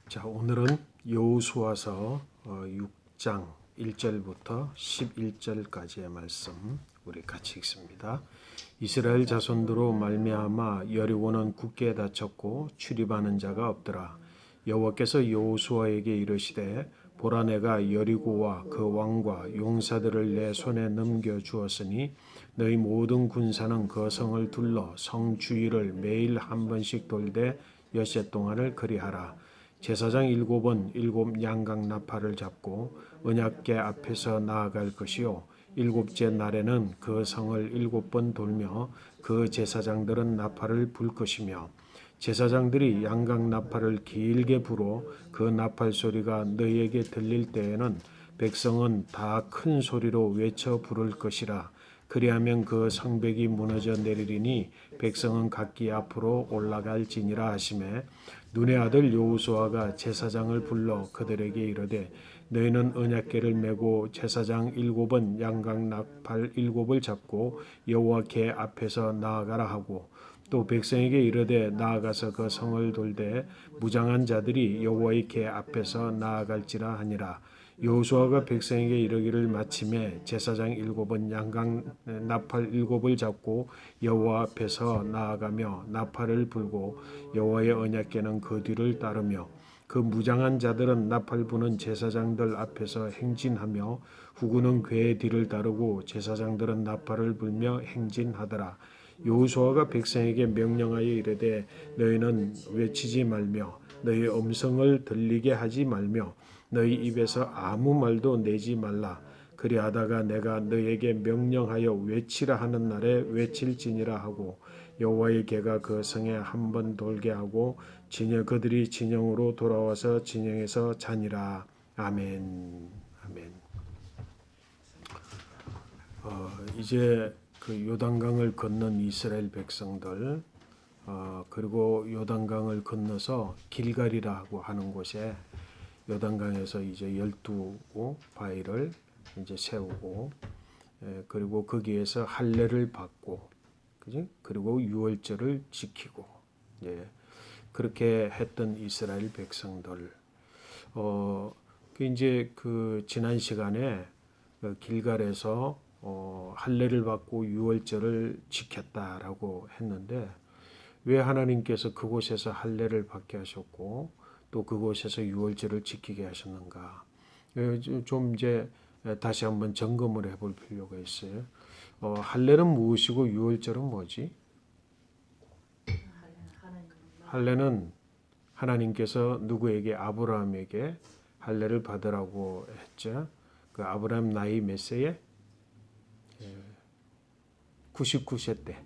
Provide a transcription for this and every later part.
자, 오늘은 여호수아서 6장 1절부터 11절까지의 말씀 우리 같이 읽습니다. 이스라엘 자손들로 말미암아 여리고는 굳게 닫혔고 출입하는 자가 없더라. 여호와께서 여호수아에게 이르시되 보라 내가 여리고와 그 왕과 용사들을 내 손에 넘겨 주었으니 너희 모든 군사는 그 성을 둘러 성 주위를 매일 한 번씩 돌되 엿새 동안을 그리하라. 제사장 7은 7양각 나팔을 잡고 언약궤 앞에서 나아갈 것이요 7째 날에는 그 성을 7번 돌며 그 제사장들은 나팔을 불 것이며 제사장들이 양각 나팔을 길게 불어 그 나팔 소리가 너희에게 들릴 때에는 백성은 다 큰 소리로 외쳐 부를 것이라. 그리하면 그 성벽이 무너져 내리리니 백성은 각기 앞으로 올라갈지니라 하시매 눈의 아들 여호수아가 제사장을 불러 그들에게 이르되 너희는 언약궤를 메고 제사장 7은 양각 나팔 7을 잡고 여호와 궤 앞에서 나아가라 하고 또 백성에게 이르되 나아가서 그 성을 돌되 무장한 자들이 여호와의 궤 앞에서 나아갈지라 하니라. 여호수아가 백성에게 이르기를 마침에 제사장 7은 양각 나팔 7을 잡고 여호와 앞에서 나아가며 나팔을 불고 여호와의 언약궤는 그 뒤를 따르며 그 무장한 자들은 나팔 부는 제사장들 앞에서 행진하며 후구는 궤의 뒤를 따르고 제사장들은 나팔을 불며 행진하더라. 여호수아가 백성에게 명령하여 이르되 너희는 외치지 말며 너희 음성을 들리게 하지 말며 너희 입에서 아무 말도 내지 말라. 그리하다가 내가 너희에게 명령하여 외치라 하는 날에 외칠지니라 하고 여호와의 궤가 그 성에 한 번 돌게 하고 그들이 진영으로 돌아와서 진영에서 자니라. 아멘. 아멘. 이제 그 요단강을 건넌 이스라엘 백성들 그리고 요단강을 건너서 길갈이라고 하는 곳에 요단강에서 이제 12바위를 이제 세우고 그리고 거기에서 할례를 받고 그지? 그리고 유월절을 지키고 그렇게 했던 이스라엘 백성들 이제 그 지난 시간에 길갈에서 할례를 받고 유월절을 지켰다라고 했는데 왜 하나님께서 그곳에서 할례를 받게 하셨고 또 그곳에서 유월절을 지키게 하셨는가? 좀 이제 다시 한번 점검을 해볼 필요가 있어요. 할례는 무엇이고 유월절은 뭐지? 할례는 하나님께서 누구에게 아브라함에게 할례를 받으라고 했죠. 그 아브라함 나이 몇 세에? 99세 때,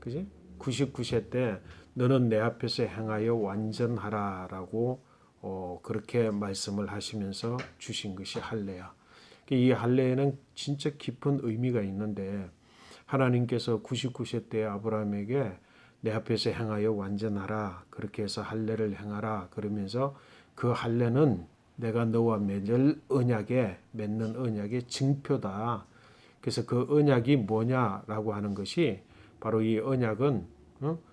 그지? 99세 때 너는 내 앞에서 행하여 완전하라라고 그렇게 말씀을 하시면서 주신 것이 할례야. 이 할례에는 진짜 깊은 의미가 있는데 하나님께서 99세 때 아브라함에게 내 앞에서 행하여 완전하라 그렇게 해서 할례를 행하라 그러면서 그 할례는 내가 너와 맺는 언약의 증표다. 그래서 그 언약이 뭐냐라고 하는 것이 바로 이 언약은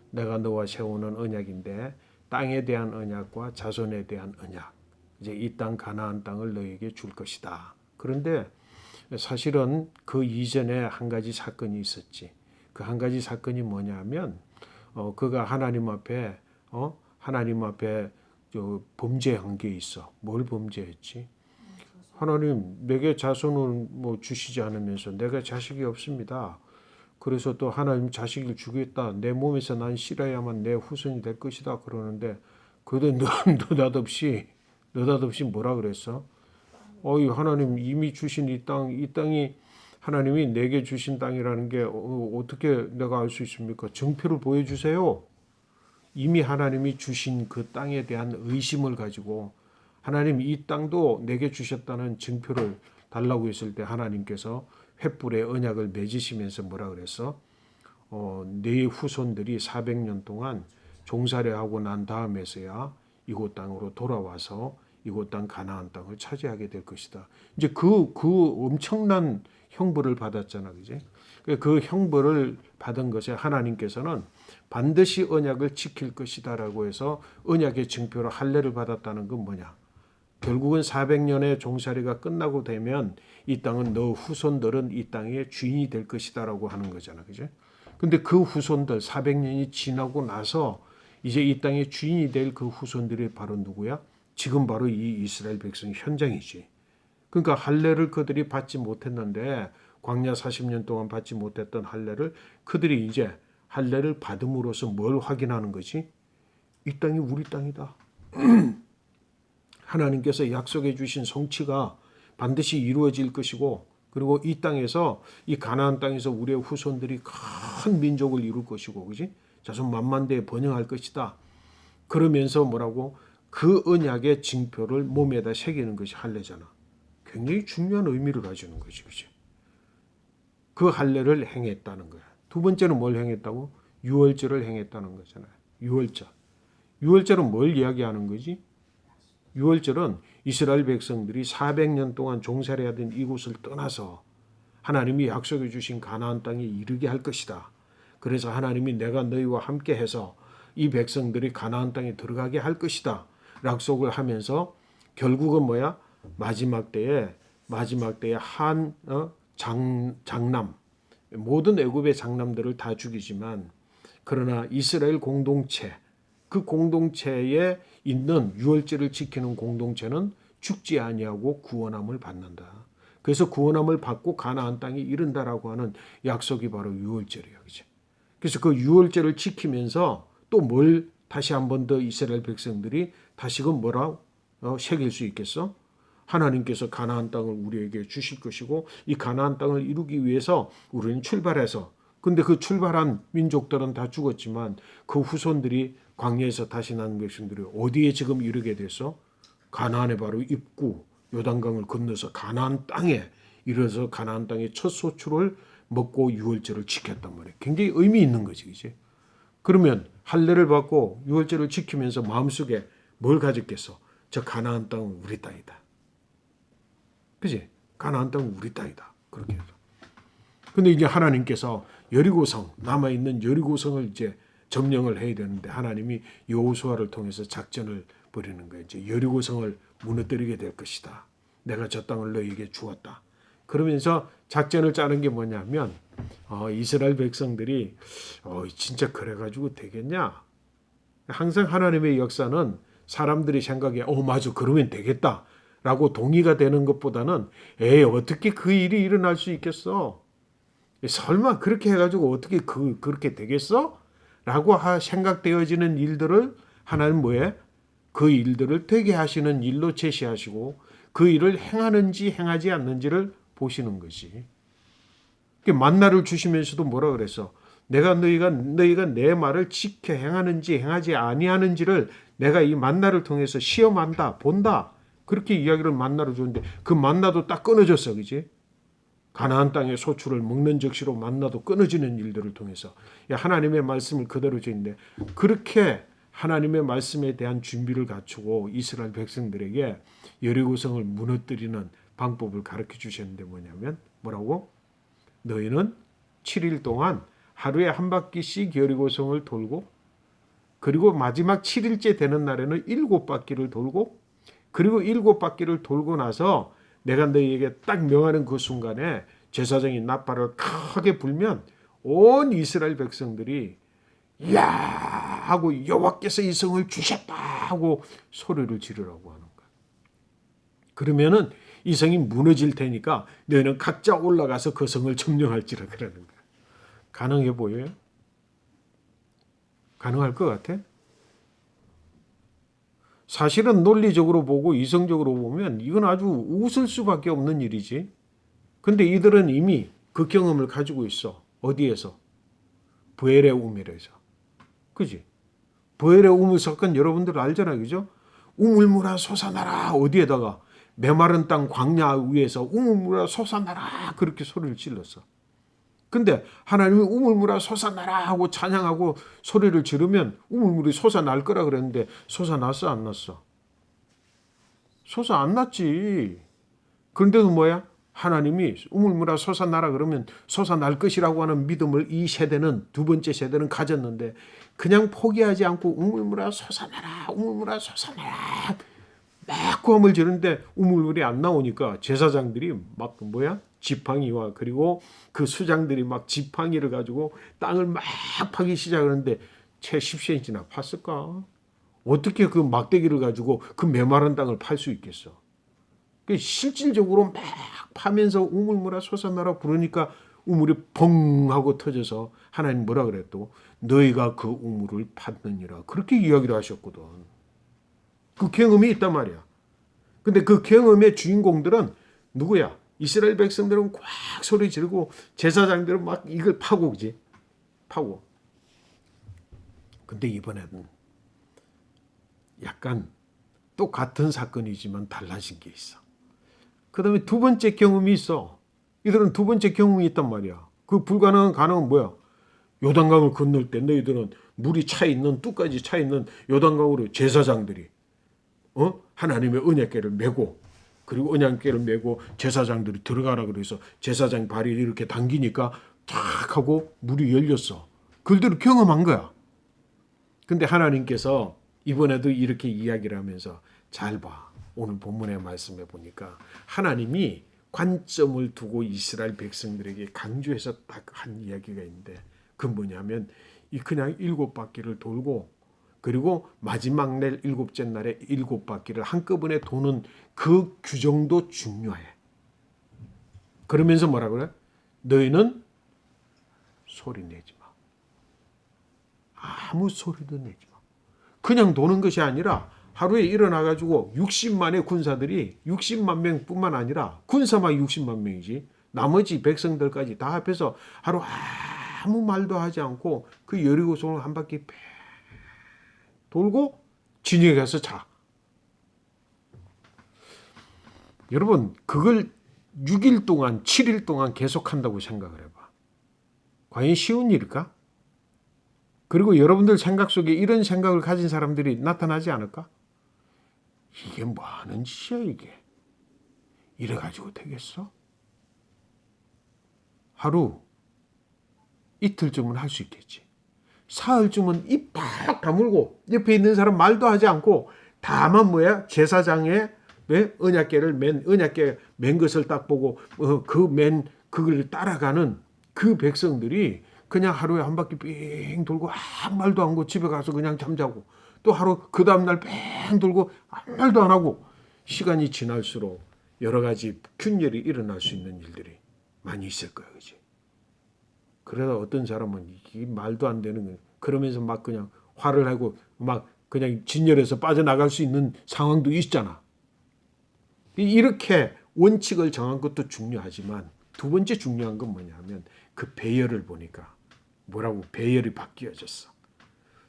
내가 너와 세우는 언약인데 땅에 대한 언약과 자손에 대한 언약. 이제 이 땅 가나안 땅을 너에게 줄 것이다. 그런데 사실은 그 이전에 한 가지 사건이 있었지. 그 한 가지 사건이 뭐냐면 그가 하나님 앞에 범죄한 게 있어. 뭘 범죄했지? 하나님 내게 자손을 뭐 주시지 않으면서 내가 자식이 없습니다. 그래서 또 하나님 자식을 주겠다. 내 몸에서 난 싫어야만 내 후손이 될 것이다. 그러는데 그래도 느닷없이 뭐라 그랬어? 하나님 이미 주신 이 땅이 하나님이 내게 주신 땅이라는 게 어떻게 내가 알 수 있습니까? 증표를 보여주세요. 이미 하나님이 주신 그 땅에 대한 의심을 가지고 하나님 이 땅도 내게 주셨다는 증표를 달라고 했을 때 하나님께서 횃불의 언약을 맺으시면서 뭐라 그랬어? 네 후손들이 400년 동안 종살이하고 난 다음에서야 이곳 땅으로 돌아와서 이곳 땅 가나안 땅을 차지하게 될 것이다. 이제 그 엄청난 형벌을 받았잖아, 그지? 그 형벌을 받은 것에 하나님께서는 반드시 언약을 지킬 것이다라고 해서 언약의 증표로 할례를 받았다는 건 뭐냐? 결국은 400년의 종살이가 끝나고 되면 이 땅은 너 후손들은 이 땅의 주인이 될 것이다라고 하는 거잖아, 그죠? 근데 그 후손들 400년이 지나고 나서 이제 이 땅의 주인이 될 그 후손들이 바로 누구야? 지금 바로 이 이스라엘 백성 현장이지. 그러니까 할례를 그들이 받지 못했는데 광야 40년 동안 받지 못했던 할례를 그들이 이제 할례를 받음으로써 뭘 확인하는 거지? 이 땅이 우리 땅이다. 하나님께서 약속해 주신 성취가 반드시 이루어질 것이고 그리고 이 땅에서 이 가나안 땅에서 우리의 후손들이 큰 민족을 이룰 것이고 그지? 자손 만만대에 번영할 것이다. 그러면서 뭐라고? 그 언약의 징표를 몸에다 새기는 것이 할례잖아. 굉장히 중요한 의미를 가지는 거지. 그지? 그 할례를 행했다는 거야. 두 번째는 뭘 행했다고? 유월절을 행했다는 거잖아요. 유월절. 유월절은 뭘 이야기하는 거지? 유월절은 이스라엘 백성들이 400년 동안 종살이하던 이곳을 떠나서 하나님이 약속해 주신 가나안 땅에 이르게 할 것이다. 그래서 하나님이 내가 너희와 함께 해서 이 백성들이 가나안 땅에 들어가게 할 것이다. 약속을 하면서 결국은 뭐야? 마지막 때에 한 장남 모든 애굽의 장남들을 다 죽이지만 그러나 이스라엘 공동체 그 공동체에 있는 유월절을 지키는 공동체는 죽지 아니하고 구원함을 받는다. 그래서 구원함을 받고 가나안 땅에 이른다라고 하는 약속이 바로 유월절이야. 그치? 그래서 그 유월절을 지키면서 또 뭘 다시 한 번 더 이스라엘 백성들이 다시금 뭐라 새길 수 있겠어? 하나님께서 가나안 땅을 우리에게 주실 것이고 이 가나안 땅을 이루기 위해서 우리는 출발해서 근데 그 출발한 민족들은 다 죽었지만 그 후손들이 광야에서 다시 난 백성들이 어디에 지금 이르게 됐어? 가나안의 바로 입구 요단강을 건너서 가나안 땅에 이르러서 가나안 땅의 첫 소출을 먹고 유월절을 지켰단 말이에요. 굉장히 의미 있는 거지, 그치? 그러면 할례를 받고 유월절을 지키면서 마음속에 뭘 가졌겠어? 저 가나안 땅은 우리 땅이다. 그치? 가나안 땅은 우리 땅이다. 그렇게 해서. 근데 이제 하나님께서 여리고성 남아있는 여리고성을 이제 점령을 해야 되는데 하나님이 여호수아를 통해서 작전을 벌이는 거예요. 이제 여리고성을 무너뜨리게 될 것이다. 내가 저 땅을 너희에게 주었다. 그러면서 작전을 짜는 게 뭐냐면 이스라엘 백성들이 진짜 그래가지고 되겠냐? 항상 하나님의 역사는 사람들이 생각에 맞아 그러면 되겠다. 라고 동의가 되는 것보다는 어떻게 그 일이 일어날 수 있겠어? 설마 그렇게 해가지고 어떻게 그렇게 되겠어? 라고 생각되어지는 일들을 하나님 뭐해? 그 일들을 되게 하시는 일로 제시하시고 그 일을 행하는지 행하지 않는지를 보시는 것이. 만나를 주시면서도 뭐라 그랬어? 너희가 내 말을 지켜 행하는지 행하지 아니하는지를 내가 이 만나를 통해서 시험한다, 본다. 그렇게 이야기를 만나로 주는데 그 만나도 딱 끊어졌어, 그지? 가나안 땅의 소출을 먹는 적시로 만나도 끊어지는 일들을 통해서 하나님의 말씀을 그대로 주는데 그렇게 하나님의 말씀에 대한 준비를 갖추고 이스라엘 백성들에게 여리고성을 무너뜨리는 방법을 가르쳐 주셨는데 뭐냐면 뭐라고? 너희는 7일 동안 하루에 한 바퀴씩 여리고성을 돌고 그리고 마지막 7일째 되는 날에는 7바퀴를 돌고 그리고 7바퀴를 돌고 나서 내가 너희에게 딱 명하는 그 순간에 제사장이 나팔을 크게 불면 온 이스라엘 백성들이 야 하고 여호와께서 이 성을 주셨다 하고 소리를 지르라고 하는 거야. 그러면은 이 성이 무너질 테니까 너희는 각자 올라가서 그 성을 점령할지라 그러는 거야. 가능해 보여요? 가능할 것 같아? 사실은 논리적으로 보고 이성적으로 보면 이건 아주 웃을 수밖에 없는 일이지. 근데 이들은 이미 그 경험을 가지고 있어. 어디에서? 부엘의 우물에서. 그지? 부엘의 우물 사건 여러분들 알잖아요. 그죠? 우물물아 솟아나라. 어디에다가? 메마른 땅 광야 위에서 우물물아 솟아나라. 그렇게 소리를 질렀어. 근데 하나님이 우물물아 솟아나라 하고 찬양하고 소리를 지르면 우물물이 솟아날 거라 그랬는데 솟아났어 안 났어? 솟아 안 났지. 그런데도 뭐야? 하나님이 우물물아 솟아나라 그러면 솟아날 것이라고 하는 믿음을 이 세대는, 두 번째 세대는 가졌는데 그냥 포기하지 않고 우물물아 솟아나라, 우물물아 솟아나라 막 고함을 지르는데 우물물이 안 나오니까 제사장들이 막 지팡이와 그리고 그 수장들이 막 지팡이를 가지고 땅을 막 파기 시작하는데 채 10cm나 팠을까? 어떻게 그 막대기를 가지고 그 메마른 땅을 팔 수 있겠어? 실질적으로 막 파면서 우물물아 솟아나라 부르니까 우물이 벙 하고 터져서 하나님 뭐라 그랬또? 너희가 그 우물을 팠느니라. 그렇게 이야기를 하셨거든. 그 경험이 있단 말이야. 근데 그 경험의 주인공들은 누구야? 이스라엘 백성들은 꽉 소리 지르고 제사장들은 막 이걸 파고, 그지? 파고. 근데 이번에는 약간 똑같은 사건이지만 달라진 게 있어. 그 다음에 두 번째 경험이 있어. 이들은 두 번째 경험이 있단 말이야. 그 불가능한 가능은 뭐야? 요단강을 건널 때 너희들은 물이 차 있는, 뚝까지 차 있는 요단강으로 제사장들이 하나님의 언약궤를 메고, 그리고 언약궤를 메고 제사장들이 들어가라 그래서 제사장 발이 이렇게 당기니까 탁 하고 물이 열렸어. 그들을 경험한 거야. 근데 하나님께서 이번에도 이렇게 이야기를 하면서 잘 봐. 오늘 본문의 말씀에 보니까 하나님이 관점을 두고 이스라엘 백성들에게 강조해서 딱 한 이야기가 있는데 그 뭐냐면 이 그냥 7바퀴를 돌고 그리고 마지막 날 7째 날에 7바퀴를 한꺼번에 도는 그 규정도 중요해. 그러면서 뭐라 그래? 너희는 소리 내지 마. 아무 소리도 내지 마. 그냥 도는 것이 아니라 하루에 일어나가지고 60만의 군사들이 60만 명뿐만 아니라 군사만 60만 명이지 나머지 백성들까지 다 합해서 하루 아무 말도 하지 않고 그 여리고성을 한 바퀴 뺑 돌고 진영에 가서 자. 여러분 그걸 6일 동안 7일 동안 계속한다고 생각을 해봐. 과연 쉬운 일일까? 그리고 여러분들 생각 속에 이런 생각을 가진 사람들이 나타나지 않을까? 이게 뭐 하는 짓이야 이게. 이래가지고 되겠어? 하루 이틀쯤은 할 수 있겠지. 사흘쯤은 입 팍 다물고 옆에 있는 사람 말도 하지 않고 다만 제사장의 언약궤를 언약궤 맨 것을 딱 보고 그걸 따라가는 그 백성들이 그냥 하루에 한 바퀴 삥 돌고 아무 말도 안 하고 집에 가서 그냥 잠자고 또 하루 그 다음날 뺑 돌고 아무 말도 안 하고 시간이 지날수록 여러 가지 균열이 일어날 수 있는 일들이 많이 있을 거야. 그렇지? 그러다 어떤 사람은 이 말도 안 되는 거야. 그러면서 막 그냥 화를 하고 막 그냥 진열해서 빠져나갈 수 있는 상황도 있잖아. 이렇게 원칙을 정한 것도 중요하지만 두 번째 중요한 건 뭐냐면 그 배열을 보니까 뭐라고 배열이 바뀌어졌어.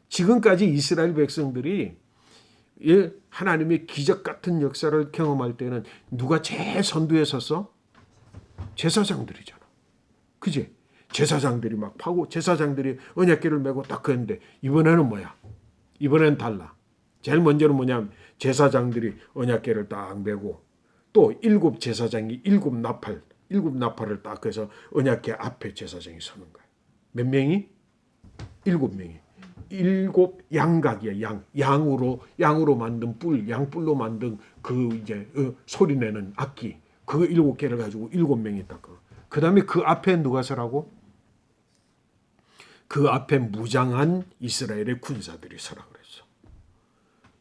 지금까지 이스라엘 백성들이 하나님의 기적 같은 역사를 경험할 때는 누가 제일 선두에 섰어? 제사장들이잖아. 그지? 제사장들이 막 파고 제사장들이 언약궤를 메고 딱 했는데 이번에는 뭐야? 이번에는 달라. 제일 먼저는 뭐냐면 제사장들이 언약궤를 딱 메고 또 7 제사장이 7 나팔을 딱 해서 언약궤 앞에 제사장이 서는 거야. 몇 명이? 7명이. 7 양각이야. 양으로 만든 양뿔로 만든 그 이제 소리 내는 악기. 그 7개를 가지고 7명이 딱. 그 다음에 그 앞에 누가 서라고? 그 앞에 무장한 이스라엘의 군사들이 서라 그랬어.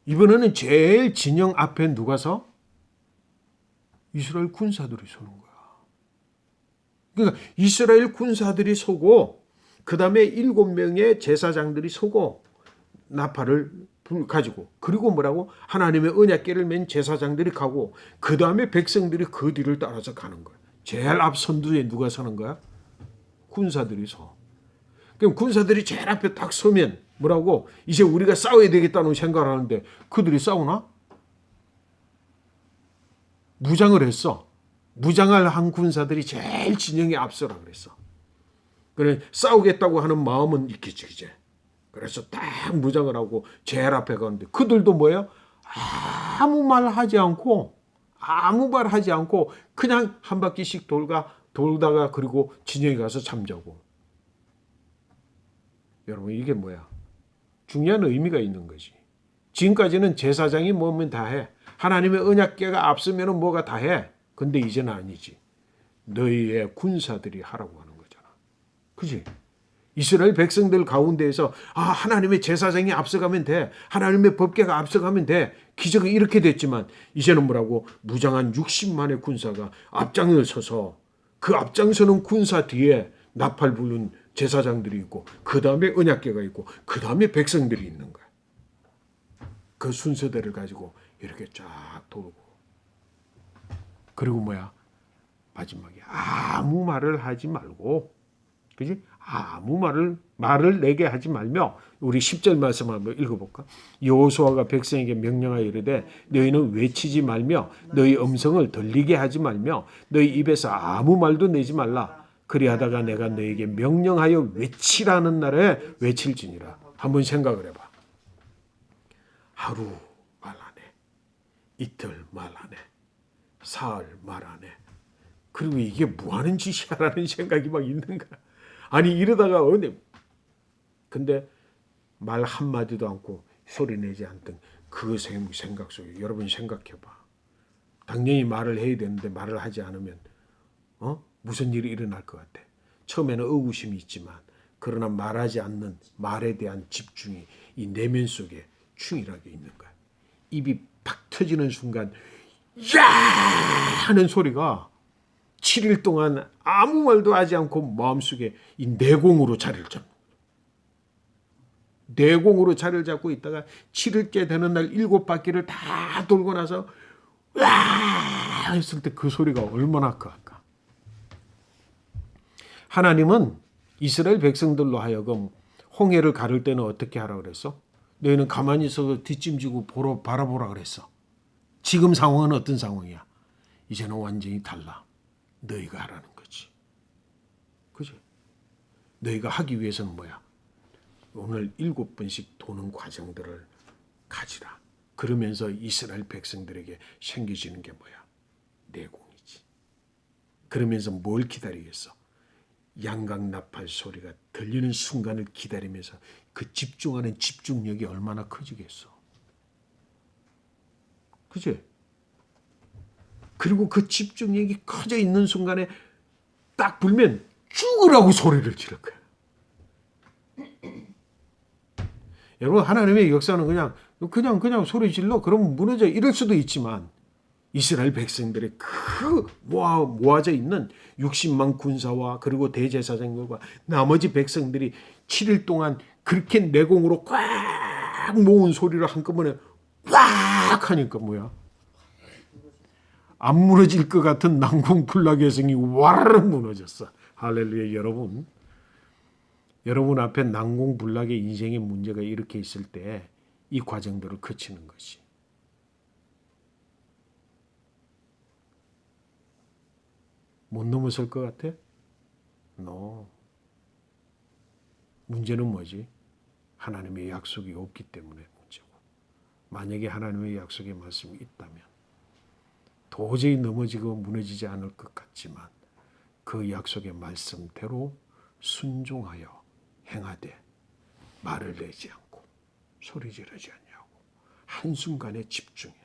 이번에는 제일 진영 앞에 누가 서? 이스라엘 군사들이 서는 거야. 그러니까 이스라엘 군사들이 서고 그 다음에 7명의 제사장들이 서고 나팔을 가지고 그리고 뭐라고? 하나님의 언약궤를 맨 제사장들이 가고 그 다음에 백성들이 그 뒤를 따라서 가는 거야. 제일 앞 선두에 누가 서는 거야? 군사들이 서. 그럼 군사들이 제일 앞에 딱 서면 뭐라고? 이제 우리가 싸워야 되겠다는 생각을 하는데 그들이 싸우나? 무장을 했어. 무장을 한 군사들이 제일 진영에 앞서라 그랬어. 그래 싸우겠다고 하는 마음은 있겠지 이제. 그래서 딱 무장을 하고 제일 앞에 가는데 그들도 뭐예요? 아무 말 하지 않고 아무 말 하지 않고 그냥 한 바퀴씩 돌다가 그리고 진영에 가서 잠자고. 여러분 이게 뭐야? 중요한 의미가 있는 거지. 지금까지는 제사장이 뭐면 다 해. 하나님의 언약궤가 앞서면 뭐가 다 해. 근데 이제는 아니지. 너희의 군사들이 하라고 하는 거잖아. 그지? 이스라엘 백성들 가운데에서 하나님의 제사장이 앞서가면 돼. 하나님의 법궤가 앞서가면 돼. 기적이 이렇게 됐지만 이제는 뭐라고? 무장한 60만의 군사가 앞장을 서서 그 앞장서는 군사 뒤에 나팔 부는 제사장들이 있고 그 다음에 언약궤가 있고 그 다음에 백성들이 있는 거야. 그 순서대를 가지고 이렇게 쫙 돌고. 그리고 뭐야? 마지막에 아무 말을 하지 말고, 그지? 아무 말을 내게 하지 말며, 우리 10절 말씀 한번 읽어볼까? 여호수아가 백성에게 명령하여 이르되 너희는 외치지 말며 너희 음성을 들리게 하지 말며 너희 입에서 아무 말도 내지 말라. 그리하다가 내가 너희에게 명령하여 외치라는 날에 외칠지니라. 한번 생각을 해봐. 하루 말 안 해. 이틀 말 안 해. 사흘 말 안 해. 그리고 이게 뭐 하는 짓이야라는 생각이 막 있는 거야. 아니 이러다가 근데 말 한마디도 않고 소리 내지 않던 그 생각 속에 여러분 생각해봐. 당연히 말을 해야 되는데 말을 하지 않으면 무슨 일이 일어날 것 같아. 처음에는 의구심이 있지만 그러나 말하지 않는 말에 대한 집중이 이 내면 속에 충실하게 있는 거야. 입이 팍 터지는 순간 야 하는 소리가 7일 동안 아무 말도 하지 않고 마음속에 이 내공으로 자리를 잡는 거예요. 내공으로 자리를 잡고 있다가 7일째 되는 날 7바퀴를 다 돌고 나서 와 했을 때 그 소리가 얼마나 클까. 하나님은 이스라엘 백성들로 하여금 홍해를 가를 때는 어떻게 하라 그랬어? 너희는 가만히 있어서 뒷짐지고 바라보라 그랬어. 지금 상황은 어떤 상황이야? 이제는 완전히 달라. 너희가 하라는 거지. 그지? 너희가 하기 위해서는 뭐야? 오늘 7번씩 도는 과정들을 가지라. 그러면서 이스라엘 백성들에게 생겨지는 게 뭐야? 내공이지. 그러면서 뭘 기다리겠어? 양각 나팔 소리가 들리는 순간을 기다리면서 그 집중하는 집중력이 얼마나 커지겠어. 그지? 그리고 그 집중력이 커져 있는 순간에 딱 불면 죽으라고 소리를 지를 거야. 여러분 하나님의 역사는 그냥 소리 질러 그러면 무너져 이럴 수도 있지만 이스라엘 백성들의 그 모아져 있는 60만 군사와 그리고 대제사장들과 나머지 백성들이 7일 동안 그렇게 내공으로 꽉 모은 소리를 한꺼번에 꽉 하니까 뭐야? 안 무너질 것 같은 난공불락의 성이 와르르 무너졌어. 할렐루야. 여러분 앞에 난공불락의 인생의 문제가 이렇게 있을 때 이 과정들을 거치는 것이. 못 넘어설 것 같아? No. 문제는 뭐지? 하나님의 약속이 없기 때문에 문제고. 만약에 하나님의 약속의 말씀이 있다면 도저히 넘어지고 무너지지 않을 것 같지만 그 약속의 말씀대로 순종하여 행하되 말을 내지 않고 소리 지르지 않냐고 한순간에 집중해.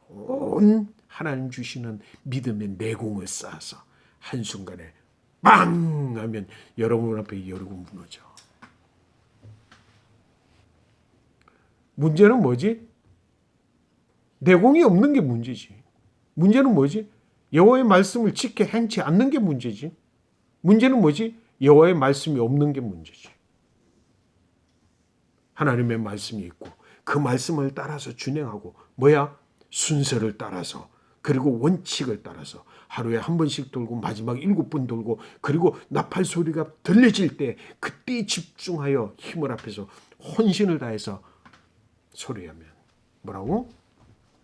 온 하나님 주시는 믿음의 내공을 쌓아서 한순간에 빵 하면 여러분 앞에 열고 무너져. 문제는 뭐지? 내공이 없는 게 문제지. 문제는 뭐지? 여호와의 말씀을 지켜 행치 않는 게 문제지. 문제는 뭐지? 여호와의 말씀이 없는 게 문제지. 하나님의 말씀이 있고 그 말씀을 따라서 준행하고 뭐야? 순서를 따라서 그리고 원칙을 따라서 하루에 한 번씩 돌고 마지막 7번 돌고 그리고 나팔 소리가 들려질 때 그때 집중하여 힘을 합해서 혼신을 다해서 소리하면 뭐라고?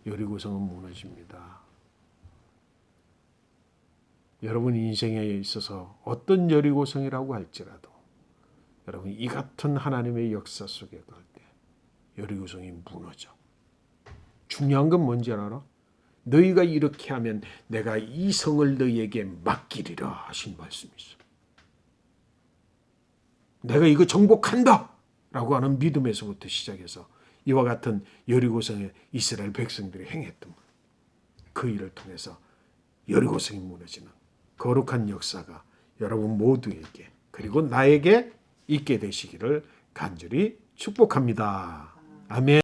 여리고성은 무너집니다. 여러분 인생에 있어서 어떤 여리고성이라고 할지라도 여러분 이 같은 하나님의 역사 속에 갈 때 여리고성이 무너져. 중요한 건 뭔지 알아? 너희가 이렇게 하면 내가 이 성을 너희에게 맡기리라 하신 말씀이 있어. 내가 이거 정복한다 라고 하는 믿음에서부터 시작해서 이와 같은 여리고성에 이스라엘 백성들이 행했던 그 일을 통해서 여리고성이 무너지는 거룩한 역사가 여러분 모두에게 그리고 나에게 있게 되시기를 간절히 축복합니다. 아멘.